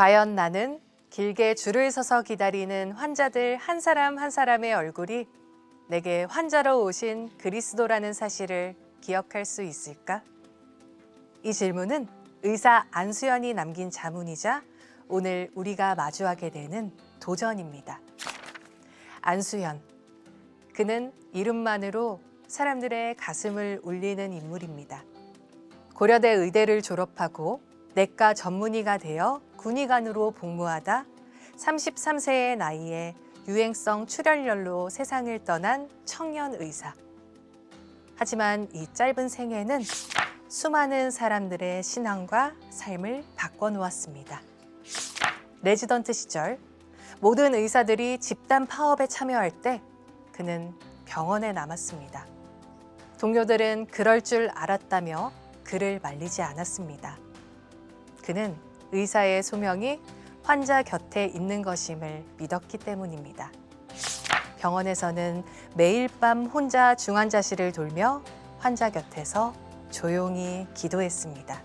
과연 나는 길게 줄을 서서 기다리는 환자들 한 사람 한 사람의 얼굴이 내게 환자로 오신 그리스도라는 사실을 기억할 수 있을까? 이 질문은 의사 안수연이 남긴 자문이자 오늘 우리가 마주하게 되는 도전입니다. 안수연. 그는 이름만으로 사람들의 가슴을 울리는 인물입니다. 고려대 의대를 졸업하고 내과 전문의가 되어 군의관으로 복무하다 33세의 나이에 유행성 출혈열로 세상을 떠난 청년 의사. 하지만 이 짧은 생애는 수많은 사람들의 신앙과 삶을 바꿔놓았습니다. 레지던트 시절 모든 의사들이 집단 파업에 참여할 때 그는 병원에 남았습니다. 동료들은 그럴 줄 알았다며 그를 말리지 않았습니다. 그는 의사의 소명이 환자 곁에 있는 것임을 믿었기 때문입니다. 병원에서는 매일 밤 혼자 중환자실을 돌며 환자 곁에서 조용히 기도했습니다.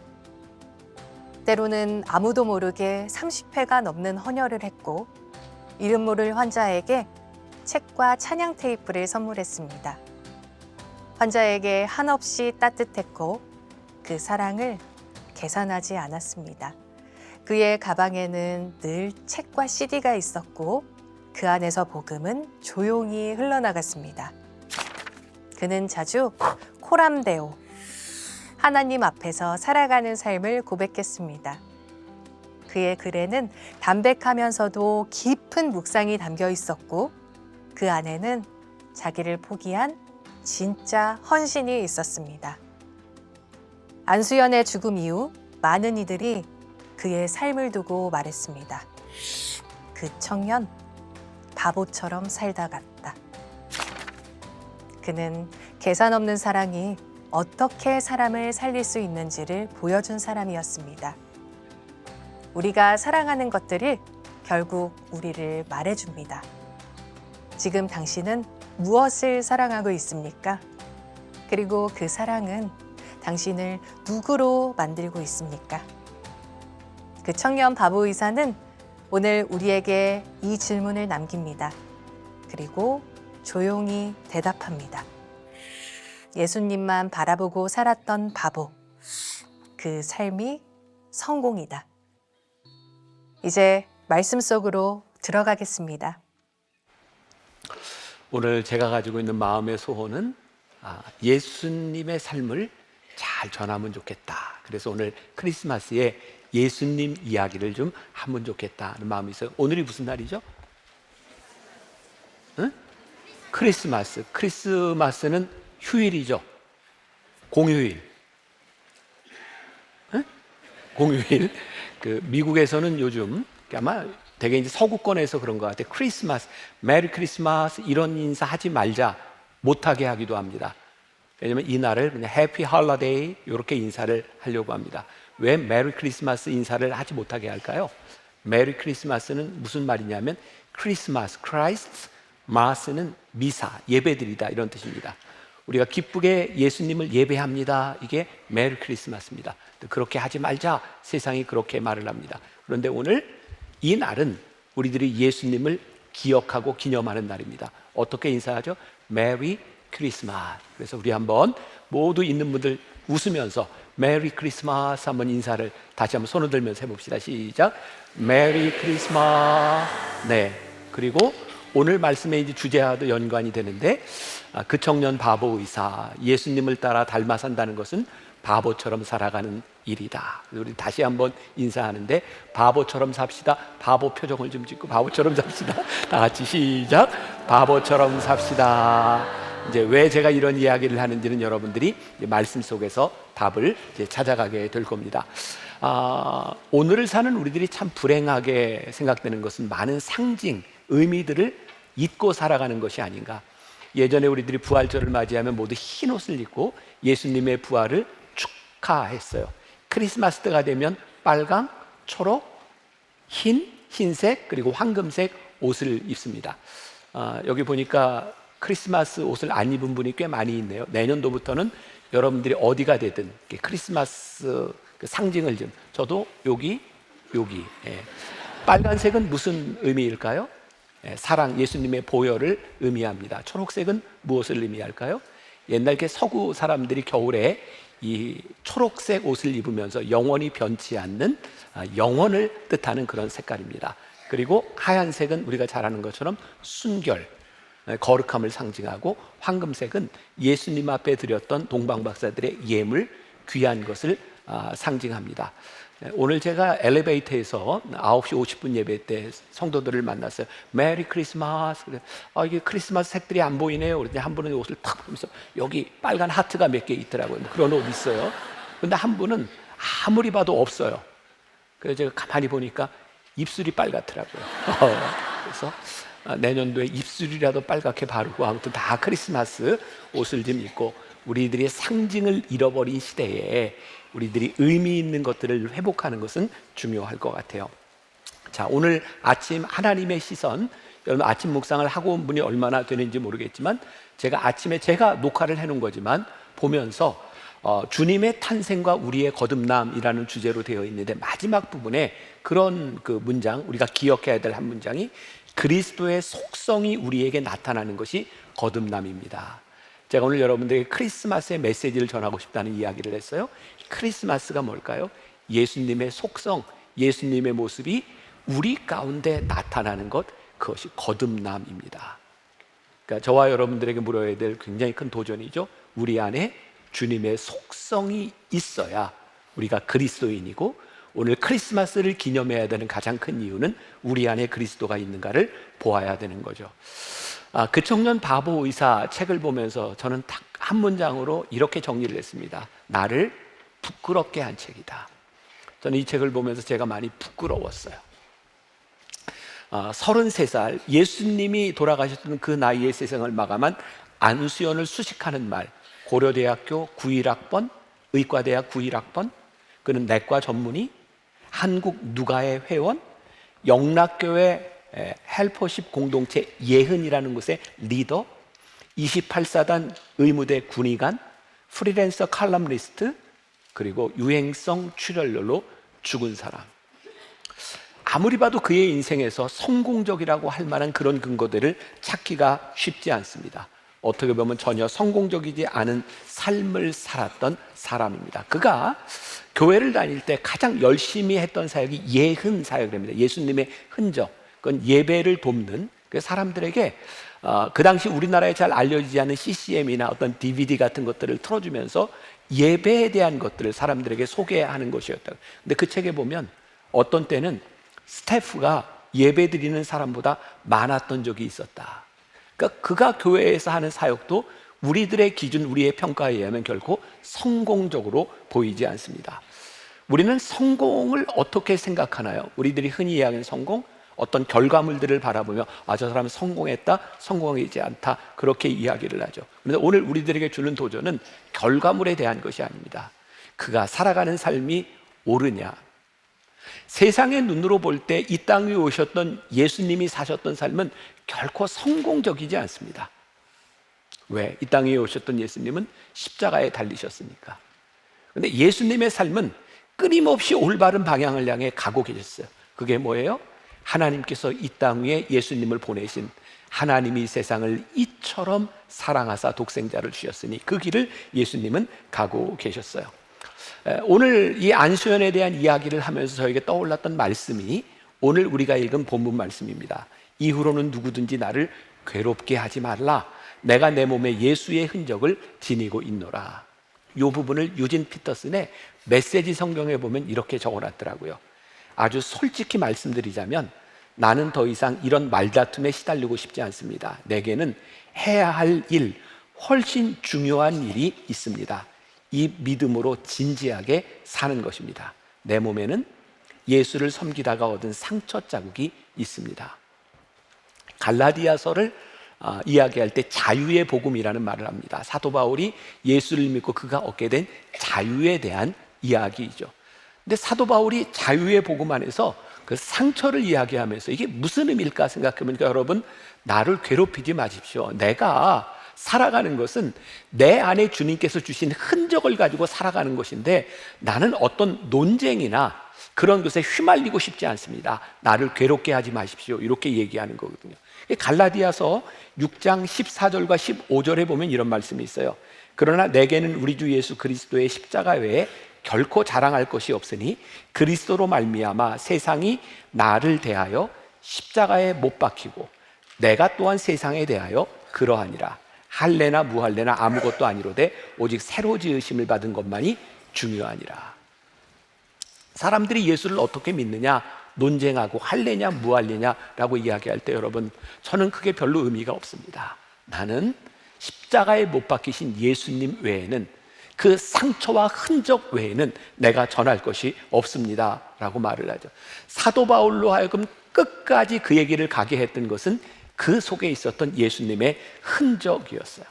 때로는 아무도 모르게 30회가 넘는 헌혈을 했고 이름 모를 환자에게 책과 찬양 테이프를 선물했습니다. 환자에게 한없이 따뜻했고 그 사랑을 계산하지 않았습니다. 그의 가방에는 늘 책과 CD가 있었고 그 안에서 복음은 조용히 흘러나갔습니다. 그는 자주 코람데오, 하나님 앞에서 살아가는 삶을 고백했습니다. 그의 글에는 담백하면서도 깊은 묵상이 담겨 있었고 그 안에는 자기를 포기한 진짜 헌신이 있었습니다. 안수연의 죽음 이후 많은 이들이 그의 삶을 두고 말했습니다. 그 청년 바보처럼 살다 갔다. 그는 계산 없는 사랑이 어떻게 사람을 살릴 수 있는지를 보여준 사람이었습니다. 우리가 사랑하는 것들이 결국 우리를 말해줍니다. 지금 당신은 무엇을 사랑하고 있습니까? 그리고 그 사랑은 당신을 누구로 만들고 있습니까? 그 청년 바보 의사는 오늘 우리에게 이 질문을 남깁니다. 그리고 조용히 대답합니다. 예수님만 바라보고 살았던 바보. 그 삶이 성공이다. 이제 말씀 속으로 들어가겠습니다. 오늘 제가 가지고 있는 마음의 소원은 예수님의 삶을 잘 전하면 좋겠다. 그래서 오늘 크리스마스에 예수님 이야기를 좀 하면 좋겠다는 마음이 있어요. 오늘이 무슨 날이죠? 응? 크리스마스. 크리스마스는 휴일이죠. 공휴일. 응? 공휴일. 미국에서는 요즘 아마 되게 이제 서구권에서 그런 것 같아요. 크리스마스, 메리 크리스마스 이런 인사 하지 말자, 못하게 하기도 합니다. 왜냐면 이 날을 그냥 해피 홀리데이 이렇게 인사를 하려고 합니다. 왜 메리 크리스마스 인사를 하지 못하게 할까요? 메리 크리스마스는 무슨 말이냐면 크리스마스, 크라이스트, 마스는 미사, 예배드리다 이런 뜻입니다. 우리가 기쁘게 예수님을 예배합니다. 이게 메리 크리스마스입니다. 그렇게 하지 말자, 세상이 그렇게 말을 합니다. 그런데 오늘 이 날은 우리들이 예수님을 기억하고 기념하는 날입니다. 어떻게 인사하죠? 메리 크리스마스. 그래서 우리 한번 모두 있는 분들 웃으면서 메리 크리스마스 한번 인사를 다시 한번 손을 들면서 해봅시다. 시작. 메리 크리스마스. 네. 그리고 오늘 말씀의 이제 주제와도 연관이 되는데 그 청년 바보 의사, 예수님을 따라 닮아 산다는 것은 바보처럼 살아가는 일이다. 우리 다시 한번 인사하는데 바보처럼 삽시다. 바보 표정을 좀 짓고 바보처럼 삽시다. 다 같이 시작. 바보처럼 삽시다. 이제 왜 제가 이런 이야기를 하는지는 여러분들이 말씀 속에서 답을 이제 찾아가게 될 겁니다. 오늘을 사는 우리들이 참 불행하게 생각되는 것은 많은 상징, 의미들을 잊고 살아가는 것이 아닌가. 예전에 우리들이 부활절을 맞이하면 모두 흰 옷을 입고 예수님의 부활을 축하했어요. 크리스마스 때가 되면 빨강, 초록, 흰색 그리고 황금색 옷을 입습니다. 여기 보니까 크리스마스 옷을 안 입은 분이 꽤 많이 있네요. 내년도부터는 여러분들이 어디가 되든 크리스마스 그 상징을 좀, 저도 여기 여기. 예. 빨간색은 무슨 의미일까요? 예, 사랑, 예수님의 보혈을 의미합니다. 초록색은 무엇을 의미할까요? 옛날 게 서구 사람들이 겨울에 이 초록색 옷을 입으면서 영원히 변치 않는 영원을 뜻하는 그런 색깔입니다. 그리고 하얀색은 우리가 잘 아는 것처럼 순결, 거룩함을 상징하고, 황금색은 예수님 앞에 드렸던 동방박사들의 예물, 귀한 것을 상징합니다. 오늘 제가 엘리베이터에서 9시 50분 예배 때 성도들을 만났어요. 메리 크리스마스. 이게 크리스마스 색들이 안 보이네요. 그런데 한 분은 옷을 탁 보면서 여기 빨간 하트가 몇 개 있더라고요. 그런 옷 있어요. 근데 한 분은 아무리 봐도 없어요. 그래서 제가 가만히 보니까 입술이 빨갛더라고요. 그래서 내년도에 입술이라도 빨갛게 바르고, 아무튼 다 크리스마스 옷을 좀 입고, 우리들의 상징을 잃어버린 시대에 우리들이 의미 있는 것들을 회복하는 것은 중요할 것 같아요. 자, 오늘 아침 하나님의 시선, 여러분 아침 묵상을 하고 온 분이 얼마나 되는지 모르겠지만, 제가 아침에 제가 녹화를 해놓은 거지만 보면서 주님의 탄생과 우리의 거듭남이라는 주제로 되어 있는데, 마지막 부분에 그런 그 문장, 우리가 기억해야 될 한 문장이 그리스도의 속성이 우리에게 나타나는 것이 거듭남입니다. 제가 오늘 여러분들에게 크리스마스의 메시지를 전하고 싶다는 이야기를 했어요. 크리스마스가 뭘까요? 예수님의 속성, 예수님의 모습이 우리 가운데 나타나는 것, 그것이 거듭남입니다. 그러니까 저와 여러분들에게 물어야 될 굉장히 큰 도전이죠. 우리 안에 주님의 속성이 있어야 우리가 그리스도인이고, 오늘 크리스마스를 기념해야 되는 가장 큰 이유는 우리 안에 그리스도가 있는가를 보아야 되는 거죠. 그 청년 바보 의사 책을 보면서 저는 딱 한 문장으로 이렇게 정리를 했습니다. 나를 부끄럽게 한 책이다. 저는 이 책을 보면서 제가 많이 부끄러웠어요. 33살 예수님이 돌아가셨던 그 나이에 세상을 마감한 안수연을 수식하는 말, 고려대학교 91학번, 의과대학 91학번, 그는 내과 전문의, 한국 누가의 회원, 영락교회 헬퍼십 공동체 예흔이라는 곳의 리더, 28사단 의무대 군의관, 프리랜서 칼럼니스트, 그리고 유행성 출연료로 죽은 사람. 아무리 봐도 그의 인생에서 성공적이라고 할 만한 그런 근거들을 찾기가 쉽지 않습니다. 어떻게 보면 전혀 성공적이지 않은 삶을 살았던 사람입니다. 그가 교회를 다닐 때 가장 열심히 했던 사역이 예흔 사역입니다. 예수님의 흔적, 그건 예배를 돕는 그 사람들에게 그 당시 우리나라에 잘 알려지지 않은 CCM이나 어떤 DVD 같은 것들을 틀어주면서 예배에 대한 것들을 사람들에게 소개하는 것이었다. 근데 그 책에 보면 어떤 때는 스태프가 예배 드리는 사람보다 많았던 적이 있었다. 그러니까 그가 교회에서 하는 사역도 우리들의 기준, 우리의 평가에 의하면 결코 성공적으로 보이지 않습니다. 우리는 성공을 어떻게 생각하나요? 우리들이 흔히 이야기하는 성공, 어떤 결과물들을 바라보며 저 사람은 성공했다, 성공하지 않다, 그렇게 이야기를 하죠. 그런데 오늘 우리들에게 주는 도전은 결과물에 대한 것이 아닙니다. 그가 살아가는 삶이 옳으냐, 세상의 눈으로 볼 때 이 땅 위에 오셨던 예수님이 사셨던 삶은 결코 성공적이지 않습니다. 왜? 이 땅 위에 오셨던 예수님은 십자가에 달리셨으니까. 그런데 예수님의 삶은 끊임없이 올바른 방향을 향해 가고 계셨어요. 그게 뭐예요? 하나님께서 이 땅 위에 예수님을 보내신, 하나님이 세상을 이처럼 사랑하사 독생자를 주셨으니 그 길을 예수님은 가고 계셨어요. 오늘 이 안수연에 대한 이야기를 하면서 저에게 떠올랐던 말씀이 오늘 우리가 읽은 본문 말씀입니다. 이후로는 누구든지 나를 괴롭게 하지 말라. 내가 내 몸에 예수의 흔적을 지니고 있노라. 이 부분을 유진 피터슨의 메시지 성경에 보면 이렇게 적어놨더라고요. 아주 솔직히 말씀드리자면 나는 더 이상 이런 말다툼에 시달리고 싶지 않습니다. 내게는 해야 할 일, 훨씬 중요한 일이 있습니다. 이 믿음으로 진지하게 사는 것입니다. 내 몸에는 예수를 섬기다가 얻은 상처 자국이 있습니다. 갈라디아서를 이야기할 때 자유의 복음이라는 말을 합니다. 사도 바울이 예수를 믿고 그가 얻게 된 자유에 대한 이야기이죠. 근데 사도 바울이 자유의 복음 안에서 그 상처를 이야기하면서 이게 무슨 의미일까 생각해보니까 여러분, 나를 괴롭히지 마십시오. 내가 살아가는 것은 내 안에 주님께서 주신 흔적을 가지고 살아가는 것인데, 나는 어떤 논쟁이나 그런 것에 휘말리고 싶지 않습니다. 나를 괴롭게 하지 마십시오. 이렇게 얘기하는 거거든요. 갈라디아서 6장 14절과 15절에 보면 이런 말씀이 있어요. 그러나 내게는 우리 주 예수 그리스도의 십자가 외에 결코 자랑할 것이 없으니 그리스도로 말미암아 세상이 나를 대하여 십자가에 못 박히고 내가 또한 세상에 대하여 그러하니라. 할례나 무할례나 아무것도 아니로되 오직 새로 지으심을 받은 것만이 중요하니라. 사람들이 예수를 어떻게 믿느냐 논쟁하고 할례냐 무할례냐라고 이야기할 때 여러분, 저는 그게 별로 의미가 없습니다. 나는 십자가에 못 박히신 예수님 외에는, 그 상처와 흔적 외에는 내가 전할 것이 없습니다 라고 말을 하죠. 사도 바울로 하여금 끝까지 그 얘기를 가게 했던 것은 그 속에 있었던 예수님의 흔적이었어요.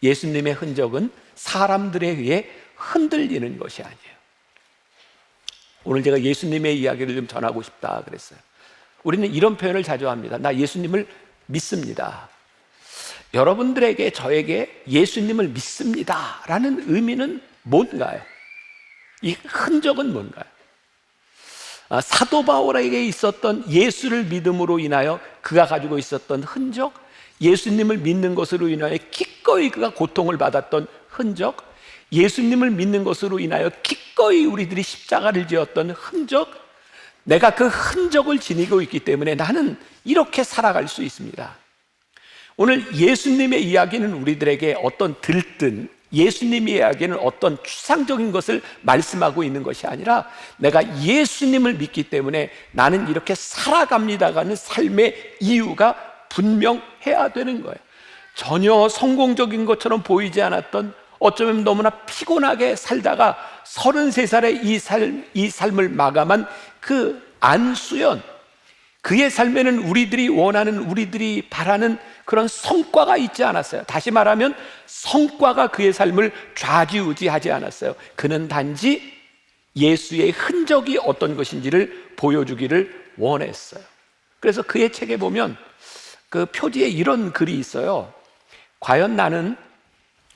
예수님의 흔적은 사람들에 의해 흔들리는 것이 아니에요. 오늘 제가 예수님의 이야기를 좀 전하고 싶다 그랬어요. 우리는 이런 표현을 자주 합니다. 나 예수님을 믿습니다. 여러분들에게, 저에게 예수님을 믿습니다 라는 의미는 뭔가요? 이 흔적은 뭔가요? 사도 바울에게 있었던 예수를 믿음으로 인하여 그가 가지고 있었던 흔적, 예수님을 믿는 것으로 인하여 기꺼이 그가 고통을 받았던 흔적, 예수님을 믿는 것으로 인하여 기꺼이 우리들이 십자가를 지었던 흔적, 내가 그 흔적을 지니고 있기 때문에 나는 이렇게 살아갈 수 있습니다. 오늘 예수님의 이야기는 우리들에게 어떤 들뜬, 예수님의 이야기는 어떤 추상적인 것을 말씀하고 있는 것이 아니라 내가 예수님을 믿기 때문에 나는 이렇게 살아갑니다라는 삶의 이유가 분명해야 되는 거예요. 전혀 성공적인 것처럼 보이지 않았던, 어쩌면 너무나 피곤하게 살다가 33살에 이 삶을 마감한 그 안수연, 그의 삶에는 우리들이 원하는, 우리들이 바라는 그런 성과가 있지 않았어요. 다시 말하면 성과가 그의 삶을 좌지우지하지 않았어요. 그는 단지 예수의 흔적이 어떤 것인지를 보여주기를 원했어요. 그래서 그의 책에 보면 그 표지에 이런 글이 있어요. 과연 나는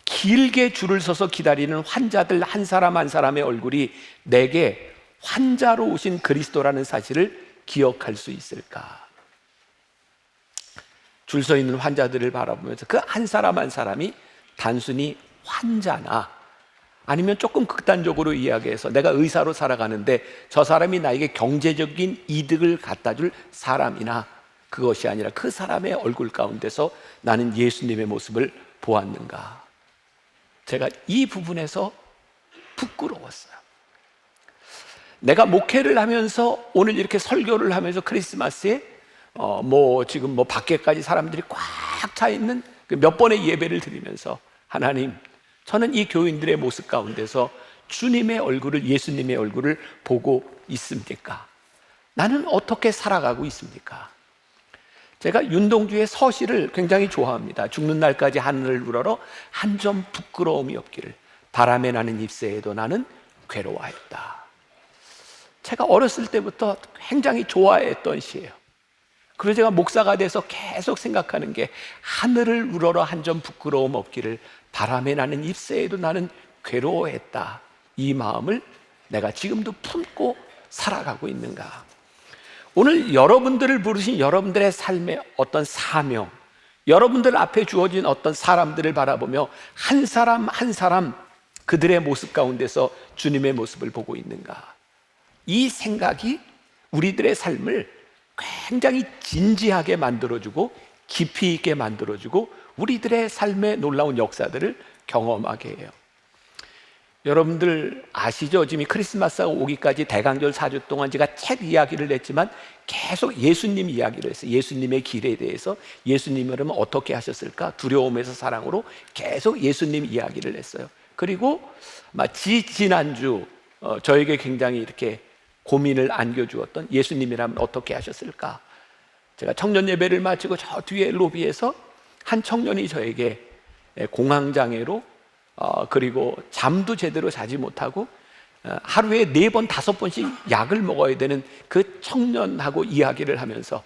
길게 줄을 서서 기다리는 환자들 한 사람 한 사람의 얼굴이 내게 환자로 오신 그리스도라는 사실을 기억할 수 있을까? 줄 서 있는 환자들을 바라보면서 그 한 사람 한 사람이 단순히 환자나, 아니면 조금 극단적으로 이야기해서 내가 의사로 살아가는데 저 사람이 나에게 경제적인 이득을 갖다 줄 사람이나, 그것이 아니라 그 사람의 얼굴 가운데서 나는 예수님의 모습을 보았는가. 제가 이 부분에서 부끄러웠어요. 내가 목회를 하면서, 오늘 이렇게 설교를 하면서 크리스마스에 지금 밖에까지 사람들이 꽉 차 있는 그 몇 번의 예배를 드리면서, 하나님, 저는 이 교인들의 모습 가운데서 주님의 얼굴을, 예수님의 얼굴을 보고 있습니까? 나는 어떻게 살아가고 있습니까? 제가 윤동주의 서시를 굉장히 좋아합니다. 죽는 날까지 하늘을 우러러 한 점 부끄러움이 없기를, 바람에 나는 잎새에도 나는 괴로워했다. 제가 어렸을 때부터 굉장히 좋아했던 시예요. 그래서 제가 목사가 돼서 계속 생각하는 게, 하늘을 우러러 한 점 부끄러움 없기를, 바람에 나는 잎새에도 나는 괴로워했다. 이 마음을 내가 지금도 품고 살아가고 있는가? 오늘 여러분들을 부르신 여러분들의 삶의 어떤 사명, 여러분들 앞에 주어진 어떤 사람들을 바라보며 한 사람 한 사람 그들의 모습 가운데서 주님의 모습을 보고 있는가? 이 생각이 우리들의 삶을 굉장히 진지하게 만들어주고 깊이 있게 만들어주고 우리들의 삶의 놀라운 역사들을 경험하게 해요. 여러분들 아시죠? 지금 크리스마스가 오기까지 대강절 4주 동안 제가 책 이야기를 했지만 계속 예수님 이야기를 했어요. 예수님의 길에 대해서, 예수님이라면 어떻게 하셨을까? 두려움에서 사랑으로 계속 예수님 이야기를 했어요. 그리고 지난주 저에게 굉장히 이렇게 고민을 안겨주었던, 예수님이라면 어떻게 하셨을까? 제가 청년 예배를 마치고 저 뒤에 로비에서 한 청년이 저에게 공황장애로 그리고 잠도 제대로 자지 못하고 하루에 4번, 5번씩 약을 먹어야 되는 그 청년하고 이야기를 하면서,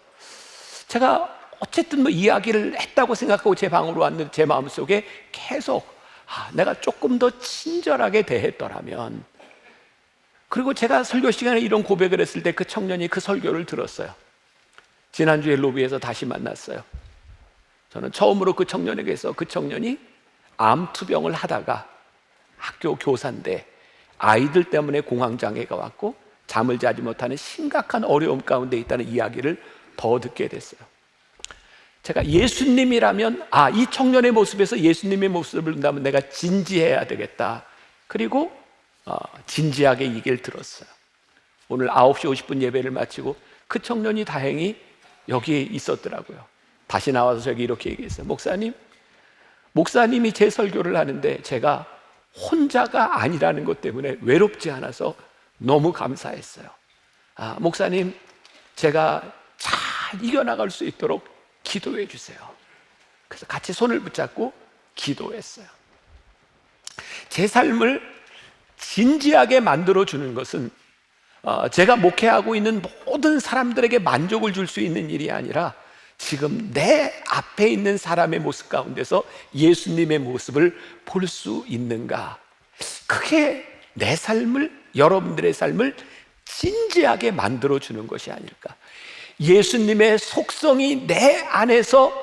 제가 어쨌든 이야기를 했다고 생각하고 제 방으로 왔는데 제 마음속에 계속 내가 조금 더 친절하게 대했더라면, 그리고 제가 설교 시간에 이런 고백을 했을 때 그 청년이 그 설교를 들었어요. 지난주에 로비에서 다시 만났어요. 저는 처음으로 그 청년에게서 그 청년이 암투병을 하다가 학교 교사인데 아이들 때문에 공황장애가 왔고 잠을 자지 못하는 심각한 어려움 가운데 있다는 이야기를 더 듣게 됐어요. 제가 예수님이라면 이 청년의 모습에서 예수님의 모습을 본다면 내가 진지해야 되겠다. 그리고 진지하게 얘기를 들었어요. 오늘 9시 50분 예배를 마치고 그 청년이 다행히 여기에 있었더라고요. 다시 나와서 저에게 이렇게 얘기했어요. 목사님이 제 설교를 하는데 제가 혼자가 아니라는 것 때문에 외롭지 않아서 너무 감사했어요. 목사님, 제가 잘 이겨나갈 수 있도록 기도해 주세요. 그래서 같이 손을 붙잡고 기도했어요. 제 삶을 진지하게 만들어주는 것은 제가 목회하고 있는 모든 사람들에게 만족을 줄 수 있는 일이 아니라 지금 내 앞에 있는 사람의 모습 가운데서 예수님의 모습을 볼 수 있는가, 그게 내 삶을, 여러분들의 삶을 진지하게 만들어주는 것이 아닐까. 예수님의 속성이 내 안에서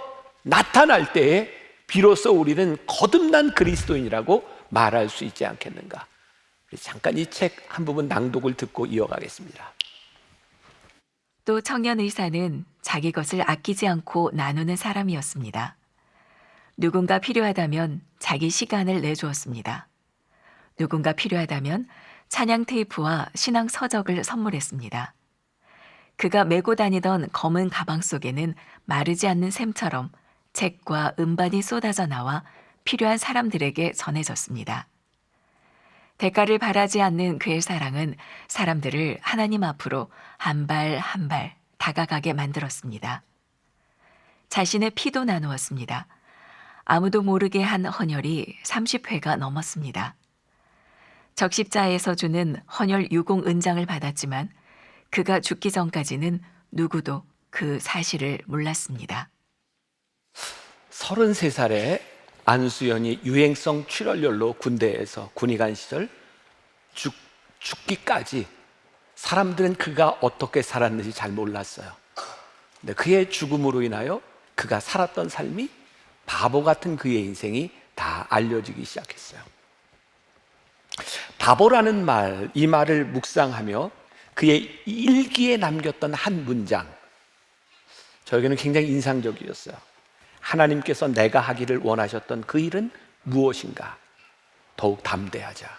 나타날 때에 비로소 우리는 거듭난 그리스도인이라고 말할 수 있지 않겠는가. 잠깐 이 책 한 부분 낭독을 듣고 이어가겠습니다. 또 청년 의사는 자기 것을 아끼지 않고 나누는 사람이었습니다. 누군가 필요하다면 자기 시간을 내주었습니다. 누군가 필요하다면 찬양 테이프와 신앙 서적을 선물했습니다. 그가 메고 다니던 검은 가방 속에는 마르지 않는 샘처럼 책과 음반이 쏟아져 나와 필요한 사람들에게 전해졌습니다. 대가를 바라지 않는 그의 사랑은 사람들을 하나님 앞으로 한 발 한 발 다가가게 만들었습니다. 자신의 피도 나누었습니다. 아무도 모르게 한 헌혈이 30회가 넘었습니다. 적십자에서 주는 헌혈 유공 은장을 받았지만 그가 죽기 전까지는 누구도 그 사실을 몰랐습니다. 33살에 안수연이 유행성 출혈열로 군대에서 군의 간 시절 죽기까지 사람들은 그가 어떻게 살았는지 잘 몰랐어요. 근데 그의 죽음으로 인하여 그가 살았던 삶이 바보 같은 그의 인생이 다 알려지기 시작했어요. 바보라는 말, 이 말을 묵상하며 그의 일기에 남겼던 한 문장, 저에게는 굉장히 인상적이었어요. 하나님께서 내가 하기를 원하셨던 그 일은 무엇인가? 더욱 담대하자.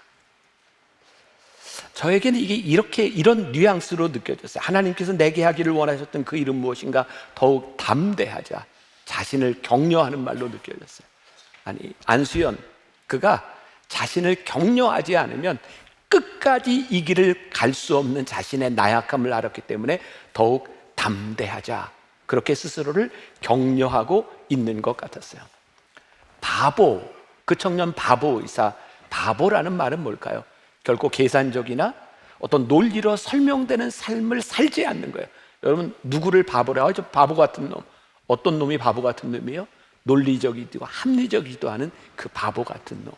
저에게는 이게 이런 뉘앙스로 느껴졌어요. 하나님께서 내게 하기를 원하셨던 그 일은 무엇인가? 더욱 담대하자. 자신을 격려하는 말로 느껴졌어요. 안수연, 그가 자신을 격려하지 않으면 끝까지 이 길을 갈 수 없는 자신의 나약함을 알았기 때문에 더욱 담대하자. 그렇게 스스로를 격려하고 있는 것 같았어요. 바보, 그 청년 바보 의사, 바보라는 말은 뭘까요? 결코 계산적이나 어떤 논리로 설명되는 삶을 살지 않는 거예요. 여러분, 누구를 바보라 하죠? 바보 같은 놈. 어떤 놈이 바보 같은 놈이에요? 논리적이고 합리적이기도 하는 그 바보 같은 놈.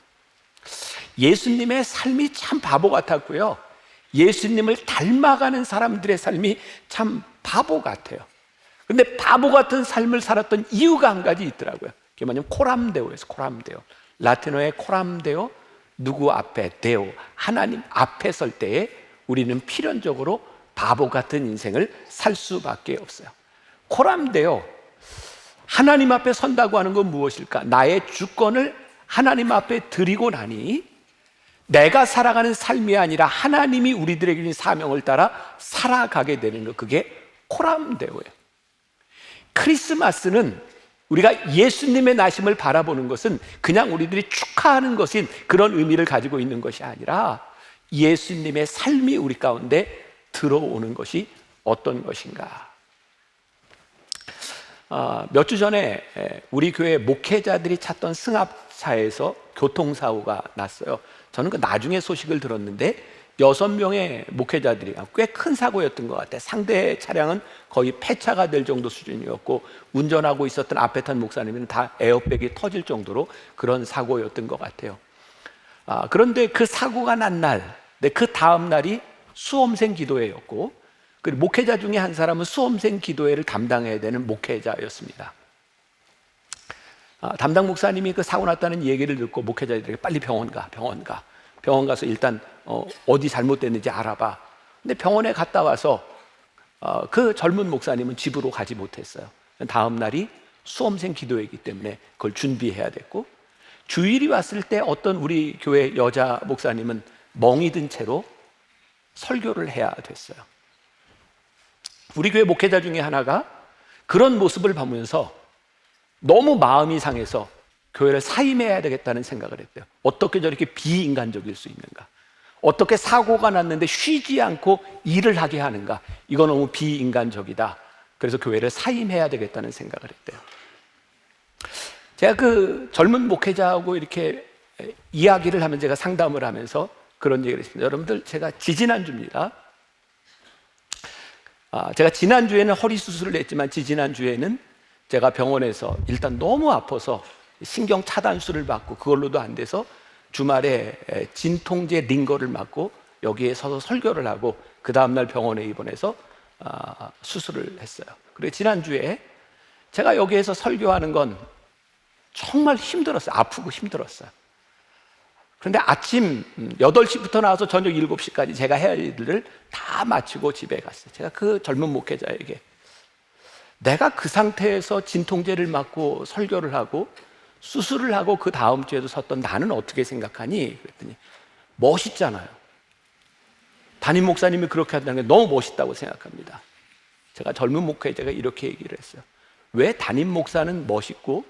예수님의 삶이 참 바보 같았고요. 예수님을 닮아가는 사람들의 삶이 참 바보 같아요. 근데 바보 같은 삶을 살았던 이유가 한 가지 있더라고요. 그게 뭐냐면 코람데오에서, 코람데오. 라틴어의 코람데오, 누구 앞에, 데오, 하나님 앞에 설 때에 우리는 필연적으로 바보 같은 인생을 살 수밖에 없어요. 코람데오, 하나님 앞에 선다고 하는 건 무엇일까? 나의 주권을 하나님 앞에 드리고 나니 내가 살아가는 삶이 아니라 하나님이 우리들에게 주신 사명을 따라 살아가게 되는 것, 그게 코람데오예요. 크리스마스는 우리가 예수님의 나심을 바라보는 것은 그냥 우리들이 축하하는 것인 그런 의미를 가지고 있는 것이 아니라 예수님의 삶이 우리 가운데 들어오는 것이 어떤 것인가. 몇 주 전에 우리 교회 목회자들이 찾던 승합차에서 교통사고가 났어요. 저는 그 나중에 소식을 들었는데 6명의 목회자들이 꽤 큰 사고였던 것 같아요. 상대 차량은 거의 폐차가 될 정도 수준이었고 운전하고 있었던 앞에 탄 목사님은 다 에어백이 터질 정도로 그런 사고였던 것 같아요. 그런데 그 사고가 난 날, 그 다음 날이 수험생 기도회였고, 그리고 목회자 중에 한 사람은 수험생 기도회를 담당해야 되는 목회자였습니다. 담당 목사님이 그 사고 났다는 얘기를 듣고 목회자들에게 빨리 병원 가서 일단 어디 잘못됐는지 알아봐. 근데 병원에 갔다 와서 그 젊은 목사님은 집으로 가지 못했어요. 다음 날이 수험생 기도회이기 때문에 그걸 준비해야 됐고, 주일이 왔을 때 어떤 우리 교회 여자 목사님은 멍이 든 채로 설교를 해야 됐어요. 우리 교회 목회자 중에 하나가 그런 모습을 보면서 너무 마음이 상해서 교회를 사임해야 되겠다는 생각을 했대요. 어떻게 저렇게 비인간적일 수 있는가? 어떻게 사고가 났는데 쉬지 않고 일을 하게 하는가? 이거 너무 비인간적이다. 그래서 교회를 사임해야 되겠다는 생각을 했대요. 제가 그 젊은 목회자하고 이렇게 이야기를 하면, 제가 상담을 하면서 그런 얘기를 했습니다. 여러분들, 제가 지지난주입니다. 제가 지난주에는 허리 수술을 했지만 지지난주에는 제가 병원에서 일단 너무 아파서 신경 차단술을 받고 그걸로도 안 돼서 주말에 진통제 링거를 맞고 여기에 서서 설교를 하고 그 다음날 병원에 입원해서 수술을 했어요. 그리고 지난주에 제가 여기에서 설교하는 건 정말 힘들었어요. 아프고 힘들었어요. 그런데 아침 8시부터 나와서 저녁 7시까지 제가 해야 할 일들을 다 마치고 집에 갔어요. 제가 그 젊은 목회자에게, 내가 그 상태에서 진통제를 맞고 설교를 하고 수술을 하고 그 다음 주에도 섰던 나는 어떻게 생각하니? 그랬더니 멋있잖아요. 담임 목사님이 그렇게 한다는 게 너무 멋있다고 생각합니다. 제가 젊은 목회자가 이렇게 얘기를 했어요. 왜 담임 목사는 멋있고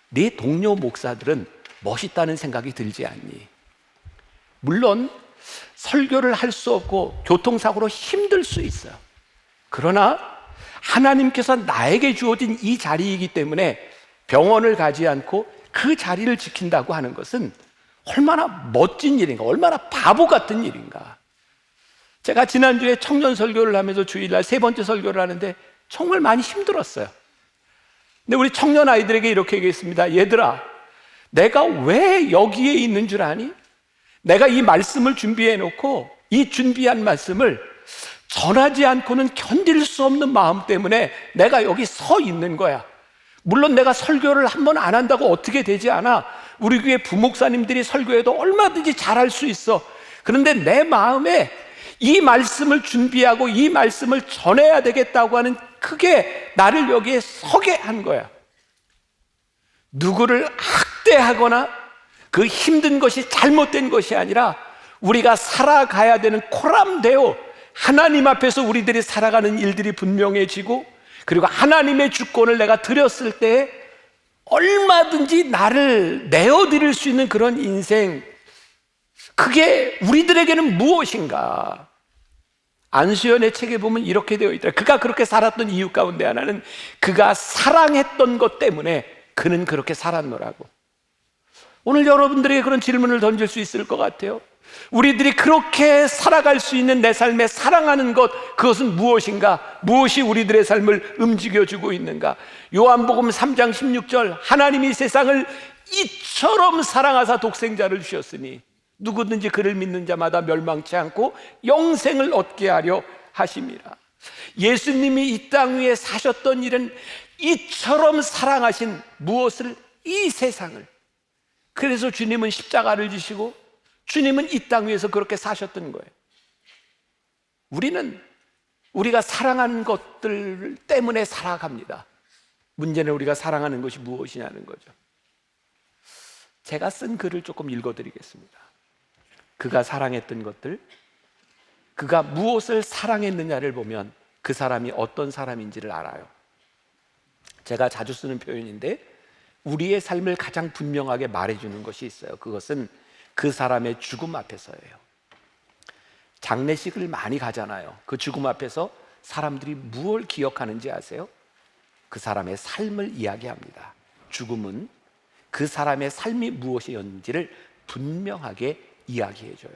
네 동료 목사들은 멋있다는 생각이 들지 않니? 물론 설교를 할 수 없고 교통사고로 힘들 수 있어요. 그러나 하나님께서 나에게 주어진 이 자리이기 때문에 병원을 가지 않고 그 자리를 지킨다고 하는 것은 얼마나 멋진 일인가, 얼마나 바보 같은 일인가. 제가 지난주에 청년 설교를 하면서 주일날 3번째 설교를 하는데 정말 많이 힘들었어요. 근데 우리 청년 아이들에게 이렇게 얘기했습니다. 얘들아, 내가 왜 여기에 있는 줄 아니? 내가 이 말씀을 준비해 놓고 이 준비한 말씀을 전하지 않고는 견딜 수 없는 마음 때문에 내가 여기 서 있는 거야. 물론 내가 설교를 한 번 안 한다고 어떻게 되지 않아. 우리 교회 부목사님들이 설교해도 얼마든지 잘할 수 있어. 그런데 내 마음에 이 말씀을 준비하고 이 말씀을 전해야 되겠다고 하는, 크게 나를 여기에 서게 한 거야. 누구를 학대하거나 그 힘든 것이 잘못된 것이 아니라 우리가 살아가야 되는 코람데오, 하나님 앞에서 우리들이 살아가는 일들이 분명해지고, 그리고 하나님의 주권을 내가 드렸을 때 얼마든지 나를 내어드릴 수 있는 그런 인생, 그게 우리들에게는 무엇인가? 안수연의 책에 보면 이렇게 되어 있더라. 그가 그렇게 살았던 이유 가운데 하나는 그가 사랑했던 것 때문에 그는 그렇게 살았노라고. 오늘 여러분들에게 그런 질문을 던질 수 있을 것 같아요. 우리들이 그렇게 살아갈 수 있는 내 삶에 사랑하는 것, 그것은 무엇인가? 무엇이 우리들의 삶을 움직여주고 있는가? 요한복음 3장 16절, 하나님이 세상을 이처럼 사랑하사 독생자를 주셨으니 누구든지 그를 믿는 자마다 멸망치 않고 영생을 얻게 하려 하심이라. 예수님이 이 땅 위에 사셨던 일은 이처럼 사랑하신 무엇을? 이 세상을. 그래서 주님은 십자가를 지시고 주님은 이 땅 위에서 그렇게 사셨던 거예요. 우리는 우리가 사랑하는 것들 때문에 살아갑니다. 문제는 우리가 사랑하는 것이 무엇이냐는 거죠. 제가 쓴 글을 조금 읽어드리겠습니다. 그가 사랑했던 것들, 그가 무엇을 사랑했느냐를 보면 그 사람이 어떤 사람인지를 알아요. 제가 자주 쓰는 표현인데, 우리의 삶을 가장 분명하게 말해주는 것이 있어요. 그것은 그 사람의 죽음 앞에서예요. 장례식을 많이 가잖아요. 그 죽음 앞에서 사람들이 무엇을 기억하는지 아세요? 그 사람의 삶을 이야기합니다. 죽음은 그 사람의 삶이 무엇이었는지를 분명하게 이야기해줘요.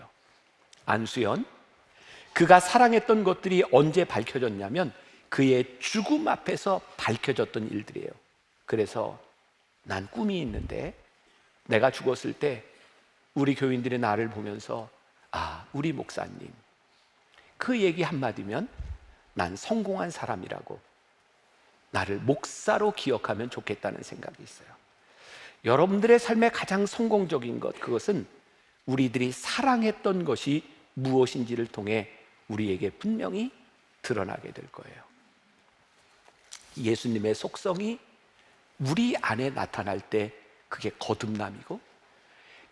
안수연, 그가 사랑했던 것들이 언제 밝혀졌냐면 그의 죽음 앞에서 밝혀졌던 일들이에요. 그래서 난 꿈이 있는데 내가 죽었을 때 우리 교인들이 나를 보면서, 아, 우리 목사님, 그 얘기 한마디면 난 성공한 사람이라고 나를 목사로 기억하면 좋겠다는 생각이 있어요. 여러분들의 삶의 가장 성공적인 것, 그것은 우리들이 사랑했던 것이 무엇인지를 통해 우리에게 분명히 드러나게 될 거예요. 예수님의 속성이 우리 안에 나타날 때 그게 거듭남이고,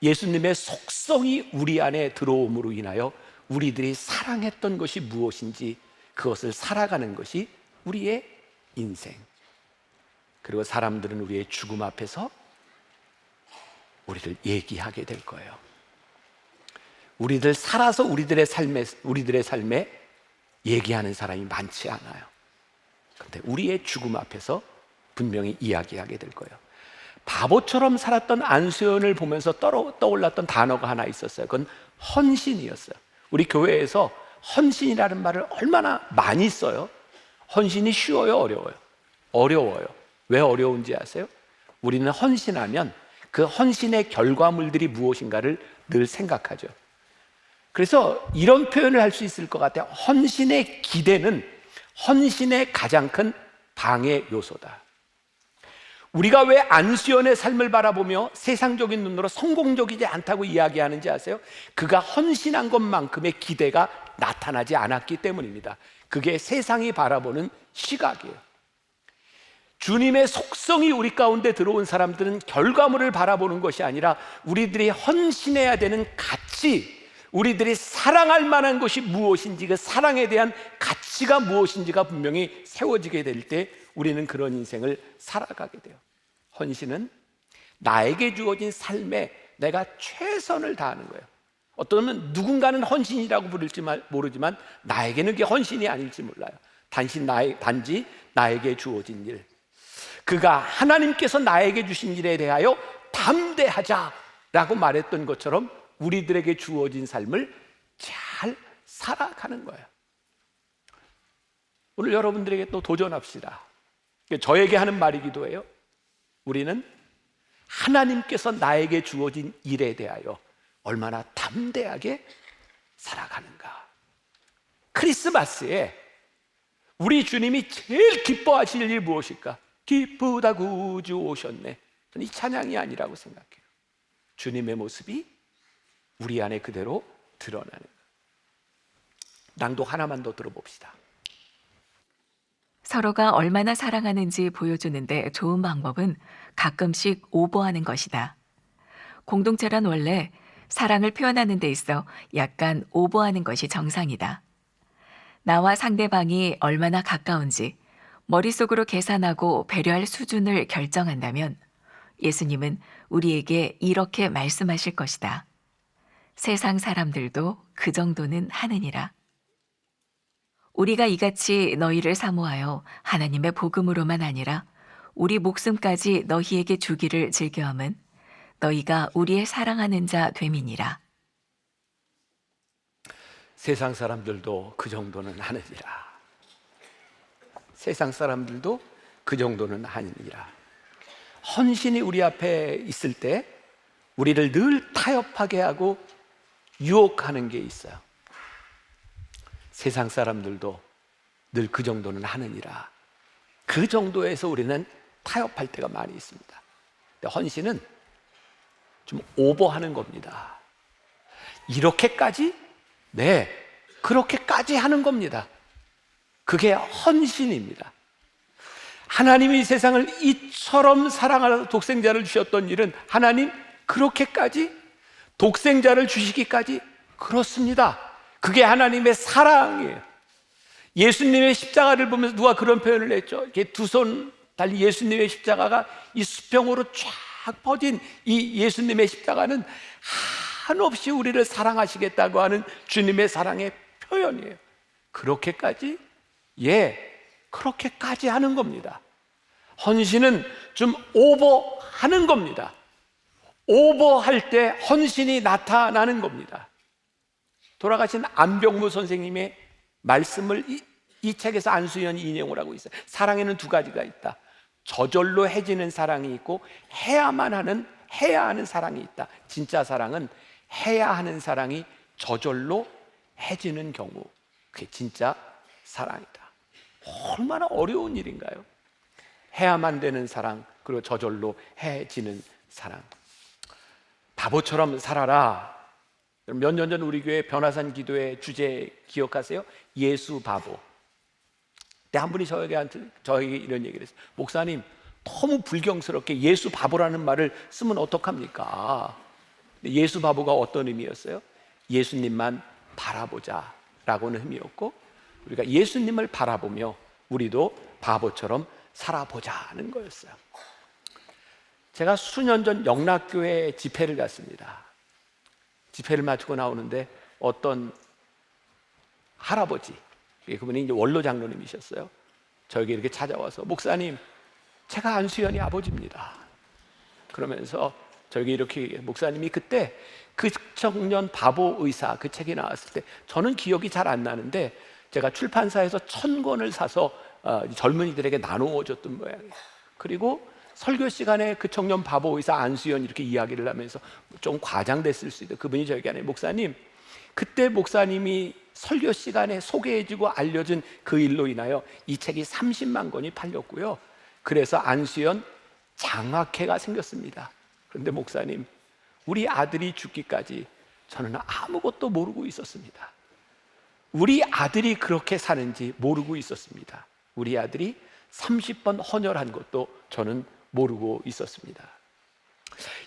예수님의 속성이 우리 안에 들어옴으로 인하여 우리들이 사랑했던 것이 무엇인지 그것을 살아가는 것이 우리의 인생. 그리고 사람들은 우리의 죽음 앞에서 우리를 얘기하게 될 거예요. 우리들 살아서 우리들의 삶에 얘기하는 사람이 많지 않아요. 그런데 우리의 죽음 앞에서 분명히 이야기하게 될 거예요. 바보처럼 살았던 안수연을 보면서 떠올랐던 단어가 하나 있었어요. 그건 헌신이었어요. 우리 교회에서 헌신이라는 말을 얼마나 많이 써요. 헌신이 쉬워요, 어려워요? 어려워요. 왜 어려운지 아세요? 우리는 헌신하면 그 헌신의 결과물들이 무엇인가를 늘 생각하죠. 그래서 이런 표현을 할 수 있을 것 같아요. 헌신의 기대는 헌신의 가장 큰 방해 요소다. 우리가 왜 안수연의 삶을 바라보며 세상적인 눈으로 성공적이지 않다고 이야기하는지 아세요? 그가 헌신한 것만큼의 기대가 나타나지 않았기 때문입니다. 그게 세상이 바라보는 시각이에요. 주님의 속성이 우리 가운데 들어온 사람들은 결과물을 바라보는 것이 아니라 우리들이 헌신해야 되는 가치, 우리들이 사랑할 만한 것이 무엇인지, 그 사랑에 대한 가치가 무엇인지가 분명히 세워지게 될 때 우리는 그런 인생을 살아가게 돼요. 헌신은 나에게 주어진 삶에 내가 최선을 다하는 거예요. 어쩌면 누군가는 헌신이라고 부를지 모르지만 나에게는 그게 헌신이 아닐지 몰라요. 단지 나에게 주어진 일, 그가 하나님께서 나에게 주신 일에 대하여 담대하자라고 말했던 것처럼 우리들에게 주어진 삶을 잘 살아가는 거예요. 오늘 여러분들에게 또 도전합시다. 저에게 하는 말이기도 해요. 우리는 하나님께서 나에게 주어진 일에 대하여 얼마나 담대하게 살아가는가. 크리스마스에 우리 주님이 제일 기뻐하실 일이 무엇일까? 기쁘다 구주 오셨네. 저는 이 찬양이 아니라고 생각해요. 주님의 모습이 우리 안에 그대로 드러나는 거예요. 낭독 하나만 더 들어봅시다. 서로가 얼마나 사랑하는지 보여주는데 좋은 방법은 가끔씩 오버하는 것이다. 공동체란 원래 사랑을 표현하는 데 있어 약간 오버하는 것이 정상이다. 나와 상대방이 얼마나 가까운지 머릿속으로 계산하고 배려할 수준을 결정한다면 예수님은 우리에게 이렇게 말씀하실 것이다. 세상 사람들도 그 정도는 하느니라. 우리가 이같이 너희를 사모하여 하나님의 복음으로만 아니라 우리 목숨까지 너희에게 주기를 즐겨함은 너희가 우리의 사랑하는 자 됨이니라. 세상 사람들도 그 정도는 하느니라. 세상 사람들도 그 정도는 하느니라. 헌신이 우리 앞에 있을 때 우리를 늘 타협하게 하고 유혹하는 게 있어요. 세상 사람들도 늘 그 정도는 하느니라. 그 정도에서 우리는 타협할 때가 많이 있습니다. 근데 헌신은 좀 오버하는 겁니다. 이렇게까지? 네, 그렇게까지 하는 겁니다. 그게 헌신입니다. 하나님이 세상을 이처럼 사랑하셔서 독생자를 주셨던 일은 하나님 그렇게까지? 독생자를 주시기까지? 그렇습니다. 그게 하나님의 사랑이에요. 예수님의 십자가를 보면서 누가 그런 표현을 했죠? 이렇게 두 손 달리 예수님의 십자가가 이 수평으로 쫙 퍼진 이 예수님의 십자가는 한없이 우리를 사랑하시겠다고 하는 주님의 사랑의 표현이에요. 그렇게까지? 예, 그렇게까지 하는 겁니다. 헌신은 좀 오버하는 겁니다. 오버할 때 헌신이 나타나는 겁니다. 돌아가신 안병무 선생님의 말씀을 이 책에서 안수연이 인용을 하고 있어요. 사랑에는 두 가지가 있다. 저절로 해지는 사랑이 있고 해야 하는 사랑이 있다. 진짜 사랑은 해야 하는 사랑이 저절로 해지는 경우. 그게 진짜 사랑이다. 얼마나 어려운 일인가요? 해야만 되는 사랑, 그리고 저절로 해지는 사랑. 바보처럼 살아라. 몇 년 전 우리 교회 변화산 기도의 주제 기억하세요? 예수 바보. 그때 한 분이 저에게 이런 얘기를 했어요. 목사님, 너무 불경스럽게 예수 바보라는 말을 쓰면 어떡합니까? 예수 바보가 어떤 의미였어요? 예수님만 바라보자 라고는 의미였고, 우리가 예수님을 바라보며 우리도 바보처럼 살아보자는 거였어요. 제가 수년 전 영락교회 집회를 갔습니다. 집회를 마치고 나오는데 어떤 할아버지, 그분이 이제 원로 장로님이셨어요. 저에게 이렇게 찾아와서, 목사님, 제가 안수연이 아버지입니다. 그러면서 저에게 이렇게 얘기해요. 목사님이 그때 그 청년 바보 의사 그 책이 나왔을 때 저는 기억이 잘 안 나는데 제가 출판사에서 1000권을 사서 젊은이들에게 나누어 줬던 모양이에요. 그리고 설교 시간에 그 청년 바보 의사 안수연 이렇게 이야기를 하면서 좀 과장됐을 수 있다. 그분이 저에게 하네요. 목사님, 그때 목사님이 설교 시간에 소개해주고 알려준 그 일로 인하여 이 책이 30만 권이 팔렸고요. 그래서 안수연 장학회가 생겼습니다. 그런데 목사님, 우리 아들이 죽기까지 저는 아무것도 모르고 있었습니다. 우리 아들이 그렇게 사는지 모르고 있었습니다. 우리 아들이 30번 헌혈한 것도 저는 모르고 있었습니다.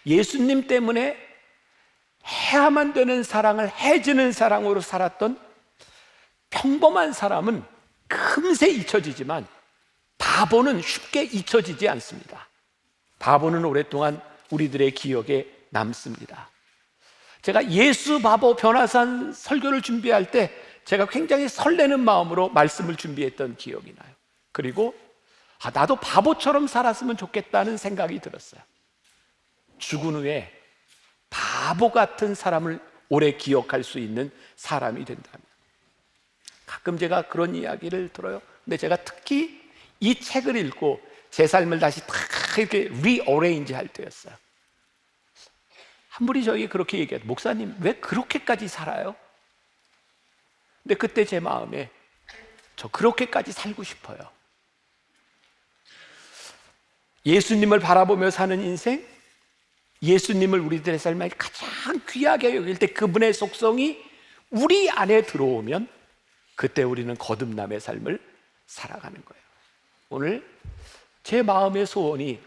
예수님 때문에 해야만 되는 사랑을 해주는 사랑으로 살았던 평범한 사람은 금세 잊혀지지만 바보는 쉽게 잊혀지지 않습니다. 바보는 오랫동안 우리들의 기억에 남습니다. 제가 예수 바보 변화산 설교를 준비할 때 제가 굉장히 설레는 마음으로 말씀을 준비했던 기억이 나요. 그리고 나도 바보처럼 살았으면 좋겠다는 생각이 들었어요. 죽은 후에 바보 같은 사람을 오래 기억할 수 있는 사람이 된다면. 가끔 제가 그런 이야기를 들어요. 근데 제가 특히 이 책을 읽고 제 삶을 다시 탁 이렇게 리어레인지 할 때였어요. 한 분이 저에게 그렇게 얘기해요. 목사님, 왜 그렇게까지 살아요? 근데 그때 제 마음에 저 그렇게까지 살고 싶어요. 예수님을 바라보며 사는 인생, 예수님을 우리들의 삶에 가장 귀하게 여길 때 그분의 속성이 우리 안에 들어오면 그때 우리는 거듭남의 삶을 살아가는 거예요. 오늘 제 마음의 소원이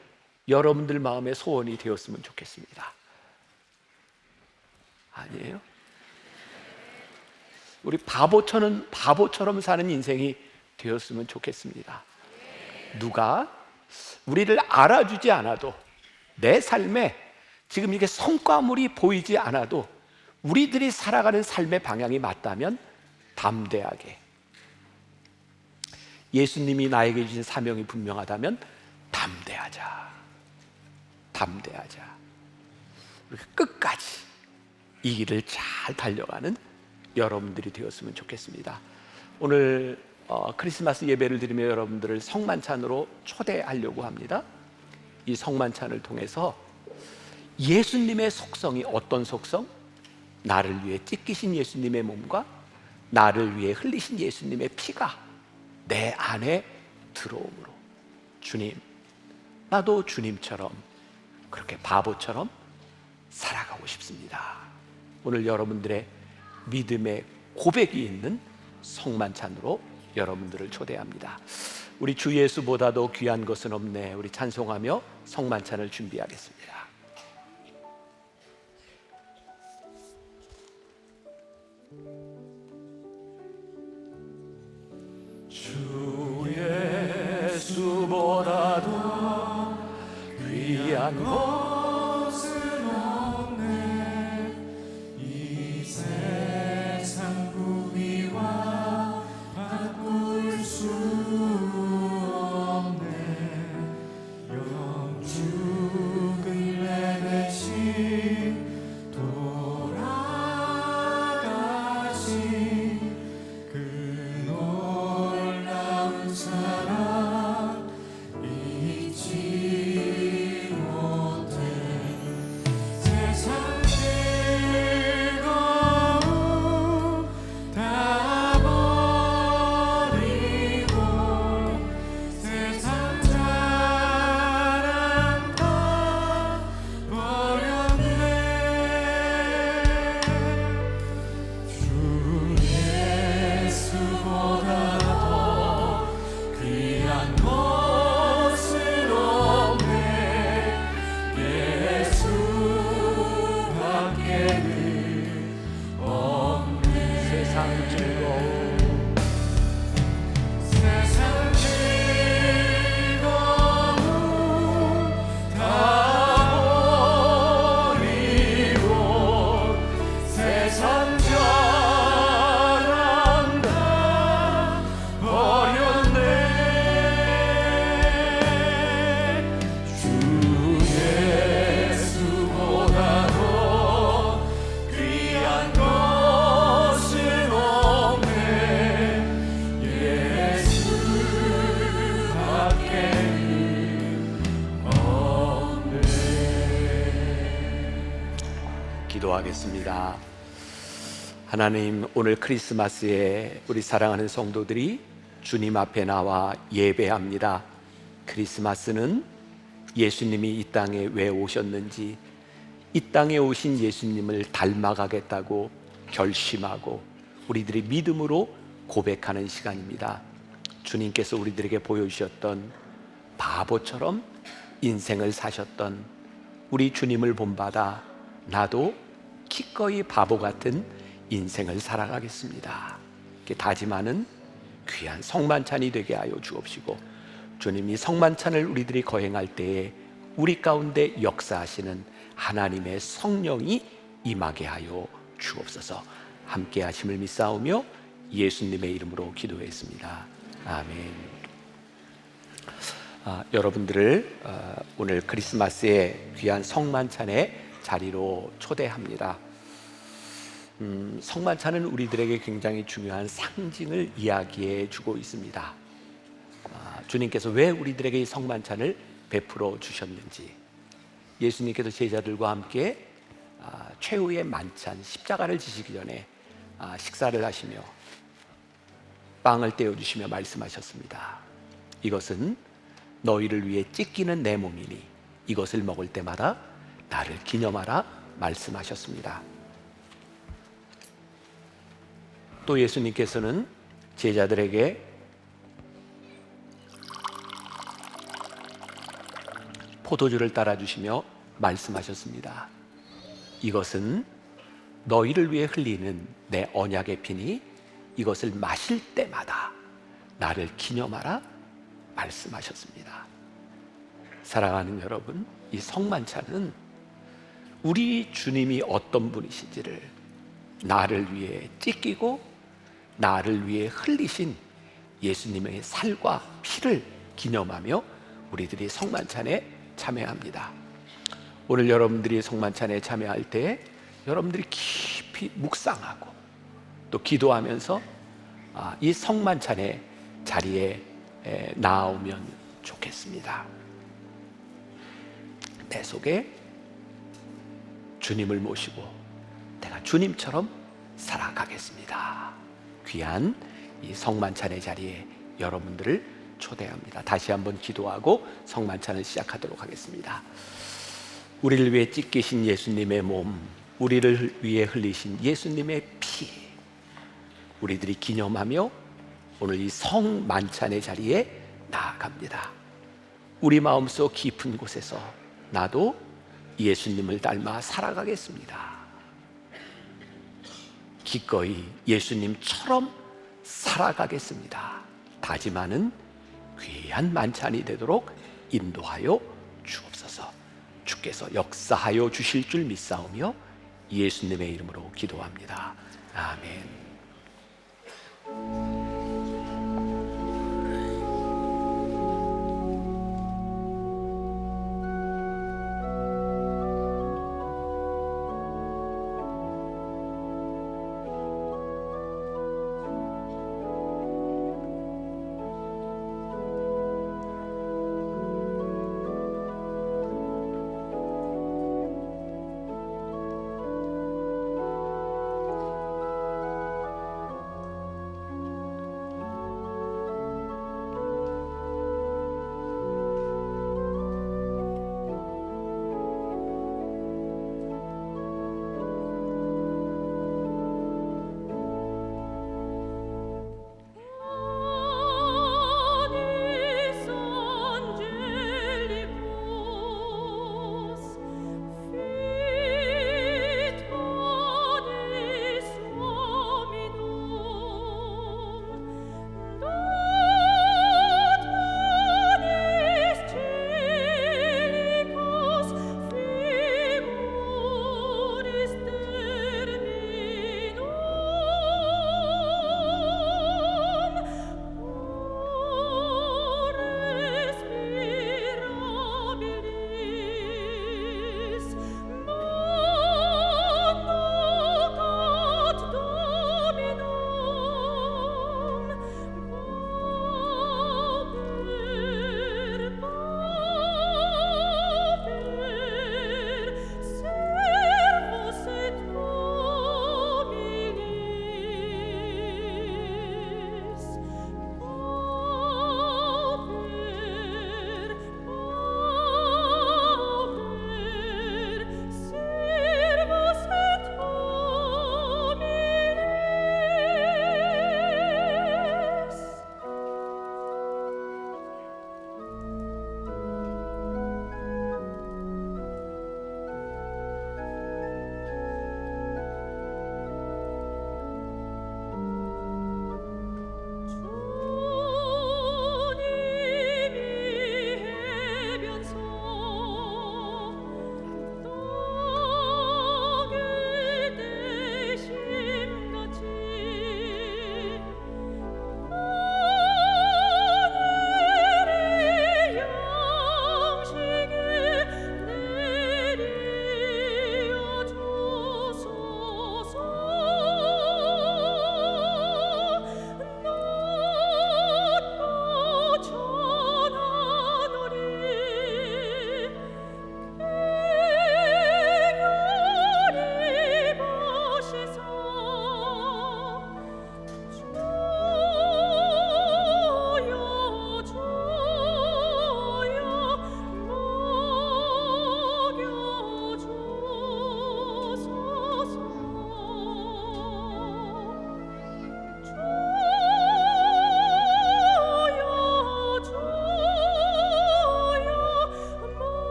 여러분들 마음의 소원이 되었으면 좋겠습니다. 아니에요? 우리 바보처럼 사는 인생이 되었으면 좋겠습니다. 누가 우리를 알아주지 않아도, 내 삶에 지금 이게 성과물이 보이지 않아도 우리들이 살아가는 삶의 방향이 맞다면 담대하게, 예수님이 나에게 주신 사명이 분명하다면 담대하자. 우리가 끝까지 이 길을 잘 달려가는 여러분들이 되었으면 좋겠습니다. 오늘 크리스마스 예배를 드리며 여러분들을 성만찬으로 초대하려고 합니다. 이 성만찬을 통해서 예수님의 속성이 어떤 속성? 나를 위해 찢기신 예수님의 몸과 나를 위해 흘리신 예수님의 피가 내 안에 들어옴으로, 주님, 나도 주님처럼 그렇게 바보처럼 살아가고 싶습니다. 오늘 여러분들의 믿음의 고백이 있는 성만찬으로 여러분들을 초대합니다. 우리 주 예수보다도 귀한 것은 없네. 우리 찬송하며 성만찬을 준비하겠습니다. 주 예수보다도 귀한 것은 없네. 이 세상 부귀와 바꿀 수 없네. 영죽을 내 대신 돌아가신 그 놀라운 사랑 잊지 못해. 기도하겠습니다. 하나님, 오늘 크리스마스에 우리 사랑하는 성도들이 주님 앞에 나와 예배합니다. 크리스마스는 예수님이 이 땅에 왜 오셨는지, 이 땅에 오신 예수님을 닮아가겠다고 결심하고 우리들이 믿음으로 고백하는 시간입니다. 주님께서 우리들에게 보여주셨던 바보처럼 인생을 사셨던 우리 주님을 본받아 나도 기꺼이 바보 같은 인생을 살아가겠습니다. 이렇게 다짐하는 귀한 성만찬이 되게 하여 주옵시고, 주님이 성만찬을 우리들이 거행할 때에 우리 가운데 역사하시는 하나님의 성령이 임하게 하여 주옵소서. 함께 하심을 믿사오며 예수님의 이름으로 기도했습니다. 아멘. 여러분들을 오늘 크리스마스의 귀한 성만찬의 자리로 초대합니다. 성만찬은 우리들에게 굉장히 중요한 상징을 이야기해 주고 있습니다. 주님께서 왜 우리들에게 이 성만찬을 베풀어 주셨는지, 예수님께서 제자들과 함께 최후의 만찬 십자가를 지시기 전에 식사를 하시며 빵을 떼어주시며 말씀하셨습니다. 이것은 너희를 위해 찢기는 내 몸이니 이것을 먹을 때마다 나를 기념하라 말씀하셨습니다. 또 예수님께서는 제자들에게 포도주를 따라주시며 말씀하셨습니다. 이것은 너희를 위해 흘리는 내 언약의 피니 이것을 마실 때마다 나를 기념하라 말씀하셨습니다. 사랑하는 여러분, 이 성만찬은 우리 주님이 어떤 분이신지를 나를 위해 찢기고 나를 위해 흘리신 예수님의 살과 피를 기념하며 우리들이 성만찬에 참여합니다. 오늘 여러분들이 성만찬에 참여할 때 여러분들이 깊이 묵상하고 또 기도하면서 이 성만찬의 자리에 나오면 좋겠습니다. 내 속에 주님을 모시고 내가 주님처럼 살아가겠습니다. 귀한 이 성만찬의 자리에 여러분들을 초대합니다. 다시 한번 기도하고 성만찬을 시작하도록 하겠습니다. 우리를 위해 찢기신 예수님의 몸, 우리를 위해 흘리신 예수님의 피, 우리들이 기념하며 오늘 이 성만찬의 자리에 나아갑니다. 우리 마음속 깊은 곳에서 나도 예수님을 닮아 살아가겠습니다. 기꺼이 예수님처럼 살아가겠습니다. 다짐하는 귀한 만찬이 되도록 인도하여 주옵소서. 주께서 역사하여 주실 줄 믿사오며 예수님의 이름으로 기도합니다. 아멘.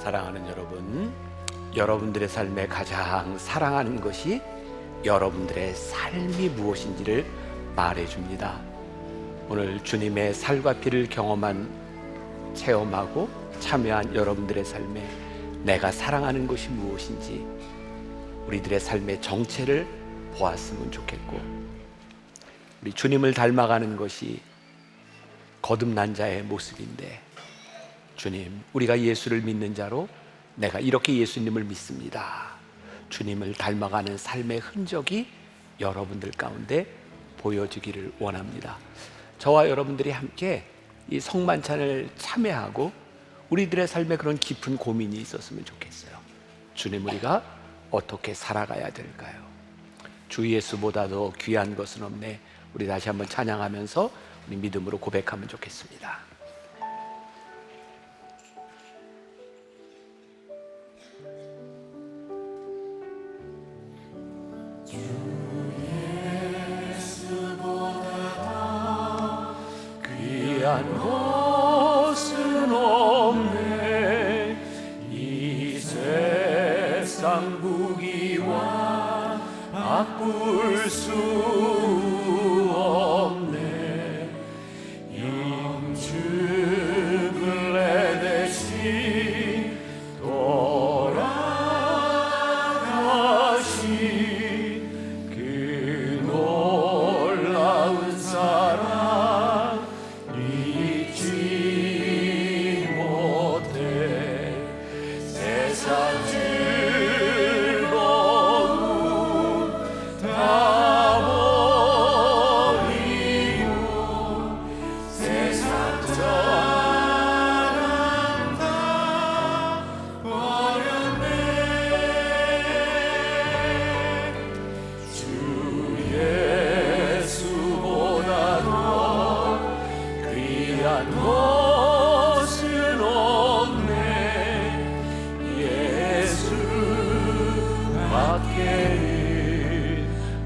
사랑하는 여러분, 여러분들의 삶에 가장 사랑하는 것이 여러분들의 삶이 무엇인지를 말해줍니다. 오늘 주님의 살과 피를 체험하고 참여한 여러분들의 삶에 내가 사랑하는 것이 무엇인지 우리들의 삶의 정체를 보았으면 좋겠고, 우리 주님을 닮아가는 것이 거듭난 자의 모습인데, 주님, 우리가 예수를 믿는 자로 내가 이렇게 예수님을 믿습니다, 주님을 닮아가는 삶의 흔적이 여러분들 가운데 보여지기를 원합니다. 저와 여러분들이 함께 이 성만찬을 참여하고 우리들의 삶에 그런 깊은 고민이 있었으면 좋겠어요. 주님, 우리가 어떻게 살아가야 될까요? 주 예수보다 더 귀한 것은 없네. 우리 다시 한번 찬양하면서 우리 믿음으로 고백하면 좋겠습니다. 귀한 것은 없네. 이 세상 부귀와 바꿀 수 없네. 임축을 대신 돌아가신 그 놀라운 사랑 잊지 못해. 세상 즐거움 다 버리고 세상 자랑 다 버렸네. 주 예수보다 더 귀한 것은 없네. 예수밖에는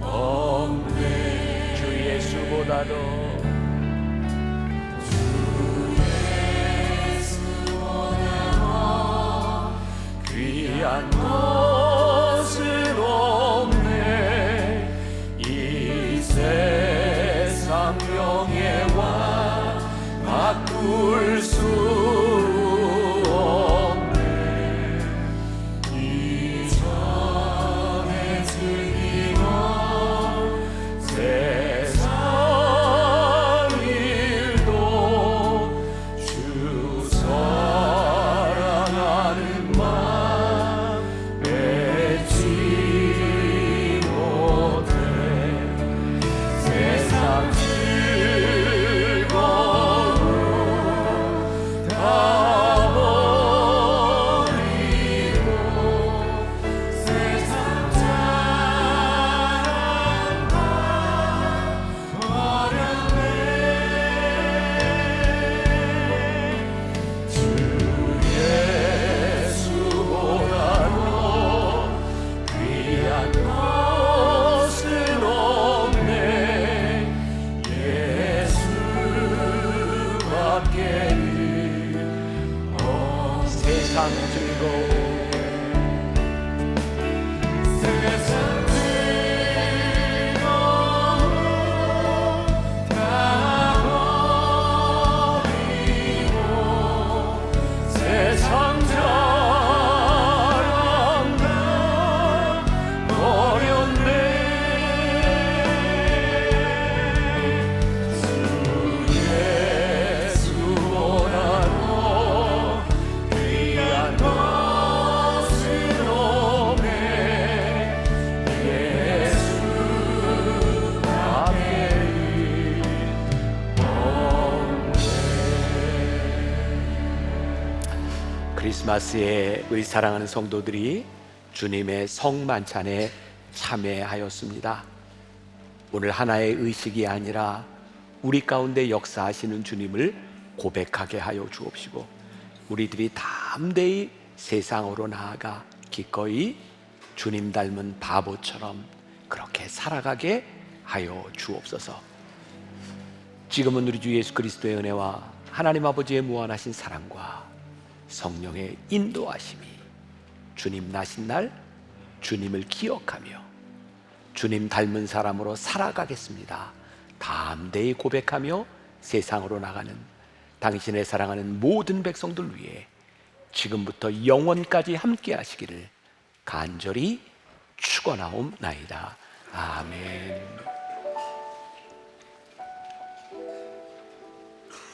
없네. 주 예수보다 더 귀한 것은 없네. 이 세상 명예와 바꿀 수 없네. 이전에 즐기던 세상 일도 주 사랑하는 마음 뺏지 못해. 세상 즐거움 다 버리고 세상 자랑 다 버렸네. 주 예수보다 더 귀한 것은 없네. 예수밖에는 세상 즐거움 세상 즐거움 다 버리고 세상 자랑 다 버렸네. 주 예수보다 더 귀한 것은 없네. 예수밖에는 없네. 크리스마스에 우리 사랑하는 성도들이 주님의 성만찬에 참여하였습니다. 오늘 하나의 의식이 아니라 우리 가운데 역사하시는 주님을 고백하게 하여 주옵시고, 우리들이 담대히 세상으로 나아가 기꺼이 주님 닮은 바보처럼 그렇게 살아가게 하여 주옵소서. 지금은 우리 주 예수 그리스도의 은혜와 하나님 아버지의 무한하신 사랑과 성령의 인도하심이 주님 나신 날 주님을 기억하며 주님 닮은 사람으로 살아가겠습니다. 담대히 고백하며 세상으로 나가는 당신의 사랑하는 모든 백성들 위해 지금부터 영원까지 함께 하시기를 간절히 축원하옵나이다. 아멘.